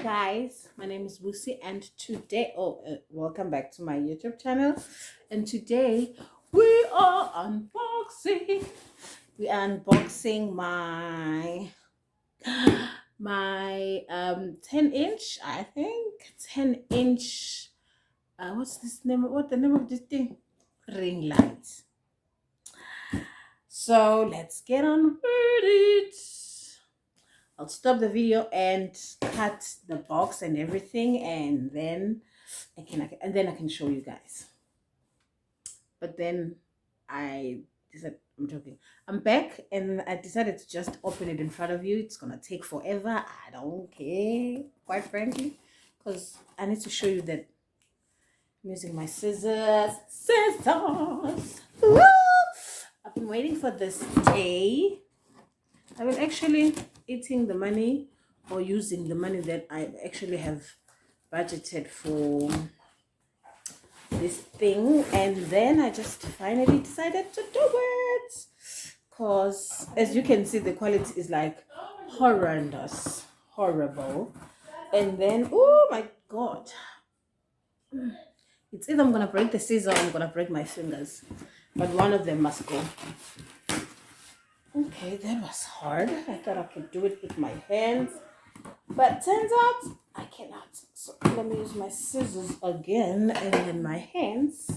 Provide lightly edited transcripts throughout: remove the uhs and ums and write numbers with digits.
guys, my name is Busi and today welcome back to my YouTube channel. And today we are unboxing my 10-inch, I think 10-inch, what's the name of this thing? Ring light. So let's get on with it. I'll stop the video and cut the box and everything, and then I can show you guys. But then I decided, I'm back and I decided to just open it in front of you. It's gonna take forever. I don't care, quite frankly, because I need to show you that I'm using my scissors. Woo! I've been waiting for this day. I've been actually eating the money or using the money that I actually have budgeted for this thing, and then I just finally decided to do it, because as you can see, the quality is like horrendous, horrible. And then, oh my god, it's either I'm gonna break the scissor or I'm gonna break my fingers, but one of them must go. Okay, that was hard. I thought I could do it with my hands, but turns out I cannot. So let me use my scissors again and then my hands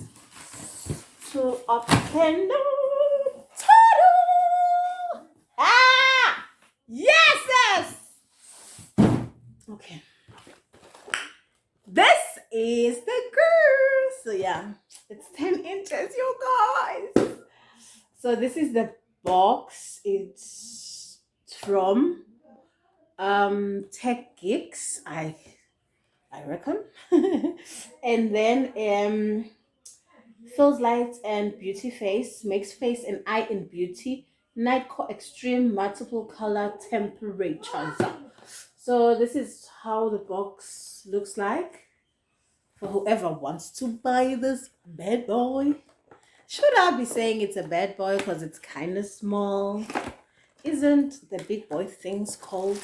to open the tunnel. Ah! Yes! Okay. This is the girl. So yeah, it's 10 inches, you guys. So this is the box. It's from Tech Geeks, I reckon. And then Feels Light and Beauty Face, makes face and eye in beauty, night core extreme multiple color temperatures. So this is how the box looks like for whoever wants to buy this bad boy. Should I be saying it's a bad boy because it's kind of small? Isn't the big boy things called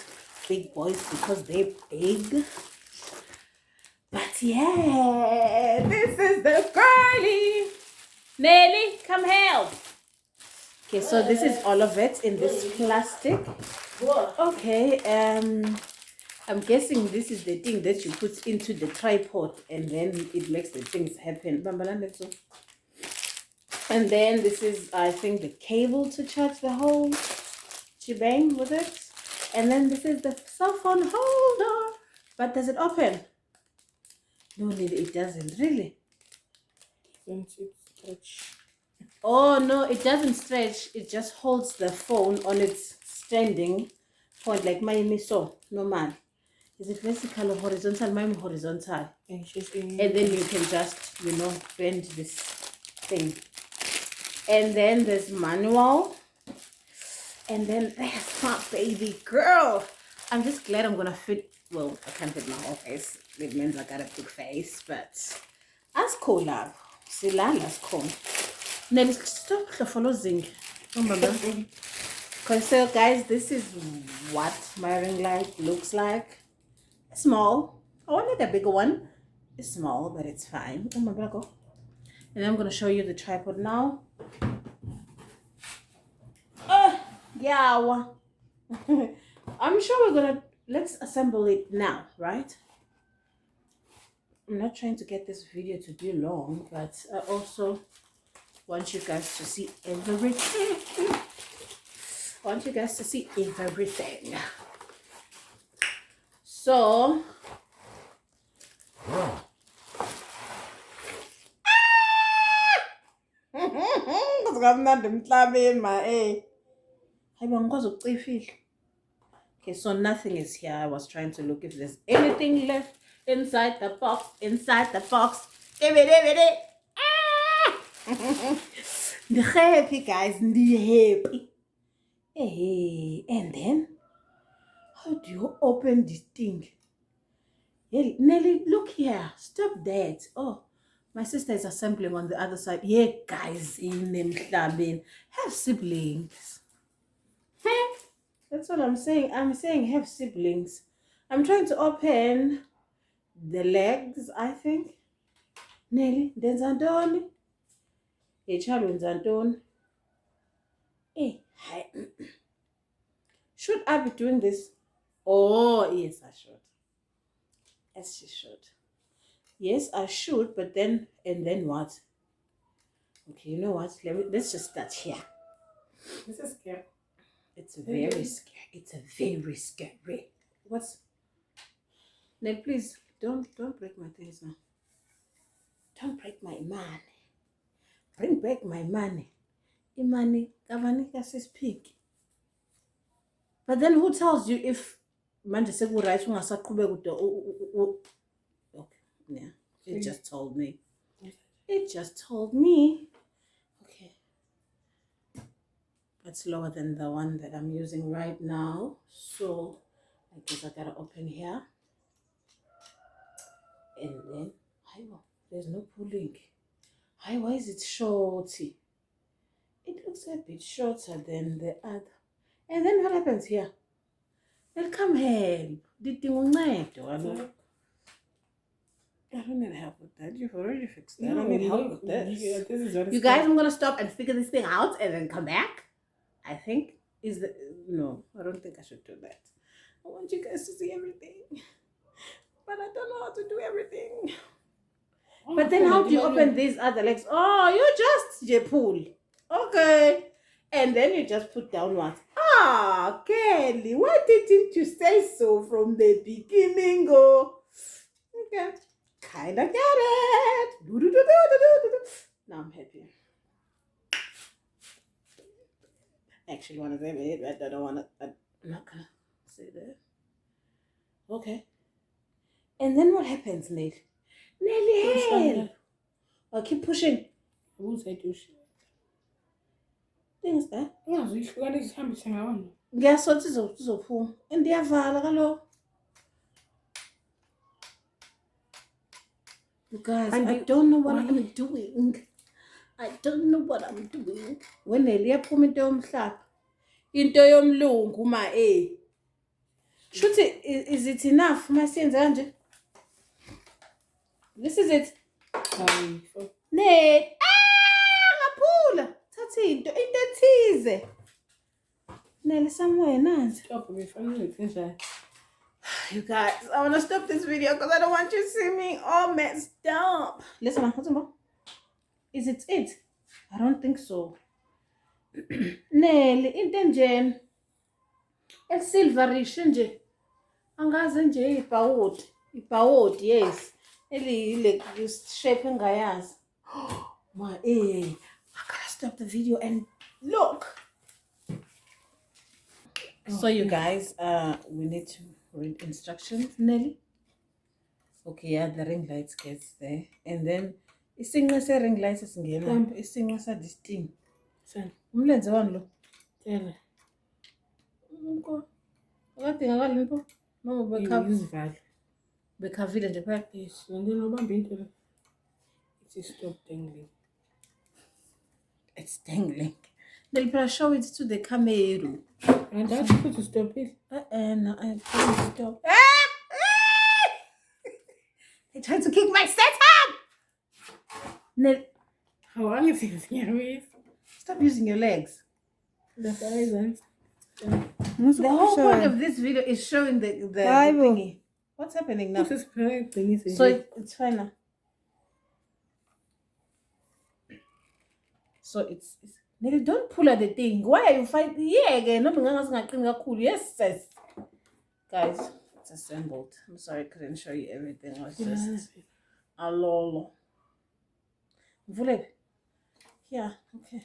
big boys because they're big? But yeah, this is the girly. Nelly, come help. Okay, so this is all of it in this plastic. Okay, I'm guessing this is the thing that you put into the tripod and then it makes the things happen. And then this is, I think, the cable to charge the whole shebang with it. And then this is the cell phone holder. But does it open? No, it doesn't. Really? Doesn't it stretch? Oh, no, it doesn't stretch. It just holds the phone on its standing point, like my so normal. Is it vertical or horizontal? Mine horizontal. And then you can just, bend this thing. And then there's manual. And then there's my baby girl. I'm just glad I'm gonna fit. Well, I can't fit my whole face. It means I got a big face, but that's cool, love. See, that's cool. Now, stop following. Okay, so guys, this is what my ring light looks like. It's small. I wanted a bigger one. It's small, but it's fine. Oh my god. And I'm gonna show you the tripod now. Yeah. I'm sure let's assemble it now, right? I'm not trying to get this video to be long, but I also want you guys to see everything. So okay, so nothing is here. I was trying to look if there's anything left inside the box. The happy guys, the happy. Hey, and then how do you open this thing? Hey, Nelly, look here. Stop that. Oh, my sister is assembling on the other side. Yeah, guys, in them clubbing. Have siblings. That's what I'm saying. I'm saying have siblings. I'm trying to open the legs, I think. Nelly, ndenza ntoni? Echalo wenza ntoni? Hi. Should I be doing this? Oh, yes, I should. Yes, she should. Yes, I should, but then, and then what? Okay, you know what? Let's just start here. This is scary. It's very scary. It's a very scary. What's... Nell, please, don't break my things now. Don't break my money. Bring back my money. Imani, kavanika says pig. But then who tells you if manje seku-right ungasaqhubeka okay, yeah. It just told me. It just told me. Okay. It's lower than the one that I'm using right now. So I guess I gotta open here. And then, there's no pulling. Why is it shorty? It looks a bit shorter than the other. And then what happens here? They'll come help. I don't need help with that. You've already fixed that. I don't need help with this. Yeah, this is what you guys, I'm gonna stop and figure this thing out and then come back. I think no, I don't think I should do that. I want you guys to see everything. But I don't know how to do everything. But then how do you open these other legs? Oh, you just pull. Okay. And then you just put down what? Ah, Kelly, why didn't you say so from the beginning? Oh, okay. Kinda get it. Now I'm happy. I actually want to say it, but I don't want to. I'm not gonna say that. Okay. And then what happens, Nelly? Nelly, help! Oh, keep pushing. Who's that douche? Things that. Yeah, so you got this hammer thing on. Guess what is so poor? And they have hello. You guys, I don't know what I'm doing. I don't know what I'm doing. When Nelly phuma into yomhlaba. Into yomlungu ma Shuthi, is it enough? Masiyenze kanje? This is it. Ned. Ngaphula. Thatha into ethize. Nelly somewhere nansi. Stop me from it. You guys, I want to stop this video because I don't want you to see me all messed up. Listen, what's more? Is it it? I don't think so. Nelly, into enjeni. Silverish nje. Angazi nje ibhawodi, yes. Eli shape engayazi. My I gotta stop the video and look. So you guys, we need to read instructions, Nelly. Okay, yeah, the ring lights gets there. And then isinga se ring lights isingena. Isinga sa this thing. Umlenze wani lo? Tell. Akadinga kalini pho? No, Izivalo. Bekhavile nje phela. Yes, ngene ubamba into le. It's stop dangling. It's dangling. They'll show it to the camera. And that's supposed to stop it. No, I can't stop. They tried to kick my setup! How long is it? Stop using your legs. That's the reason. The whole point of this video is showing the thingy. What's happening now? So it's fine now. So it's Nelly, don't pull at the thing. Why are you fighting? Yeah, again. Yes, sis. Guys, it's assembled. I'm sorry I couldn't show you everything. I was just a lol. Yeah, okay.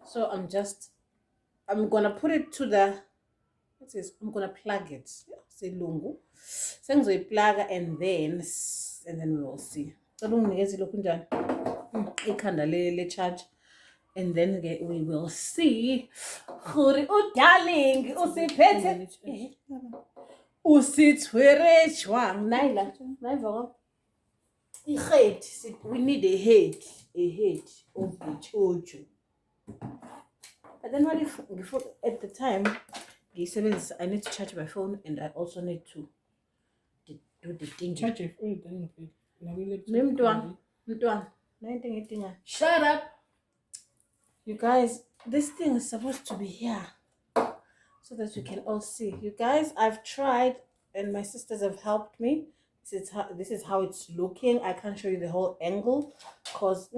So I'm gonna put it to the, I'm gonna plug it. Say lungu. Plug and then we will see. Charge. And then we will see. Oh, darling, Naila. We need a head of the children. But then what if at the time I need to charge my phone and I also need to do the thing. Charge your phone down in bed. Now we let Shut up. You guys, this thing is supposed to be here so that you can all see. You guys, I've tried and my sisters have helped me. This is how it's looking. I can't show you the whole angle because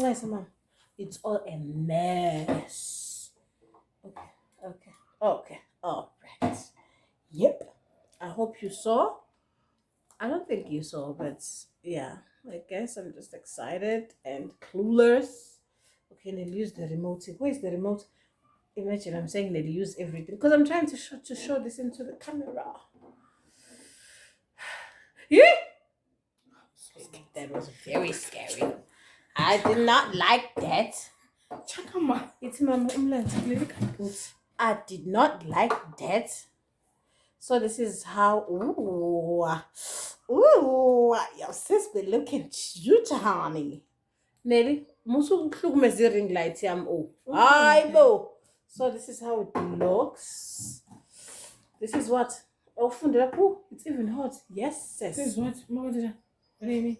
it's all a mess. Okay. All right. Yep. I hope you saw. I don't think you saw, but yeah. I guess I'm just excited and clueless. Okay, they'll use the remote. Where's the remote? Imagine I'm saying they'll use everything because I'm trying to show this into the camera. Yeah. That was very scary. I did not like that. It's my I did not like that. So this is how your sister looking cute, honey. Nelly, musu kuhlukumeza ring light yam bo. So this is how it looks. This is what? It's even hot. Yes, sis. This is what? What do you mean?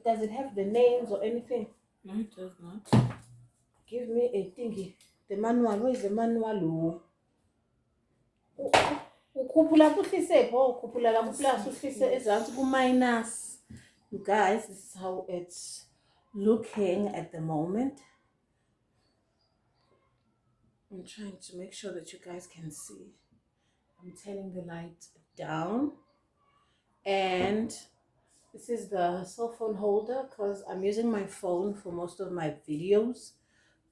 Does it have the names or anything? No, it does not. Give me a thingy. The manual. Where is the manual? Minus. You guys, this is how it's looking at the moment. I'm trying to make sure that you guys can see. I'm turning the light down, and this is the cell phone holder because I'm using my phone for most of my videos.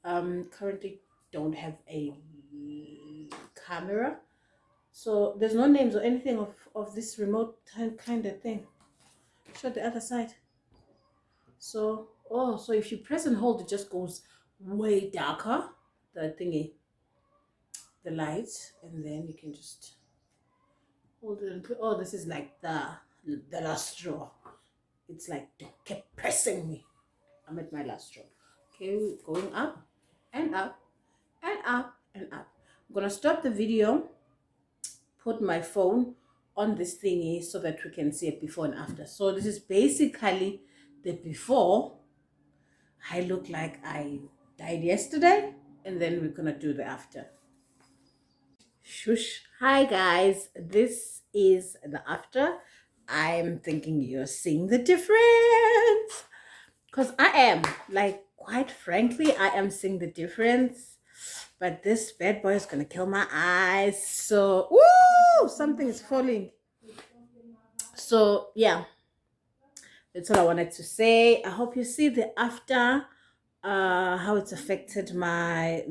Currently don't have a camera, so there's no names or anything of this remote kind of thing. Show the other side. So if you press and hold, it just goes way darker, the thingy, the light, and then you can just hold it and put. This is like the last straw. It's like kept pressing me. I'm at my last straw. Okay, going up and up and up and up. I'm gonna stop the video, put my phone on this thingy so that we can see it before and after. So this is basically the before. I look like I died yesterday, and then we're gonna do the after. Shush. Hi guys, this is the after. I'm thinking you're seeing the difference because I am, like, quite frankly, I am seeing the difference, but this bad boy is gonna kill my eyes. So something is falling. So yeah, that's all I wanted to say. I hope you see the after, how it's affected my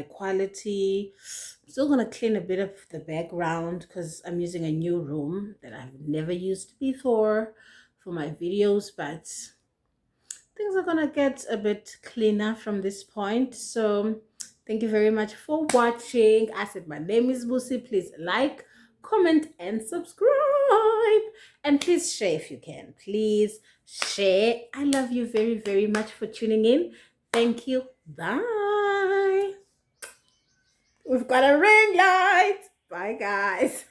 quality. I'm still gonna clean a bit of the background because I'm using a new room that I've never used before for my videos, but things are gonna get a bit cleaner from this point. So thank you very much for watching. I said my name is Busi. Please like, comment, and subscribe, and please share if you can. Please share. I love you very, very much for tuning in. Thank you. Bye. We've got a ring light. Bye, guys.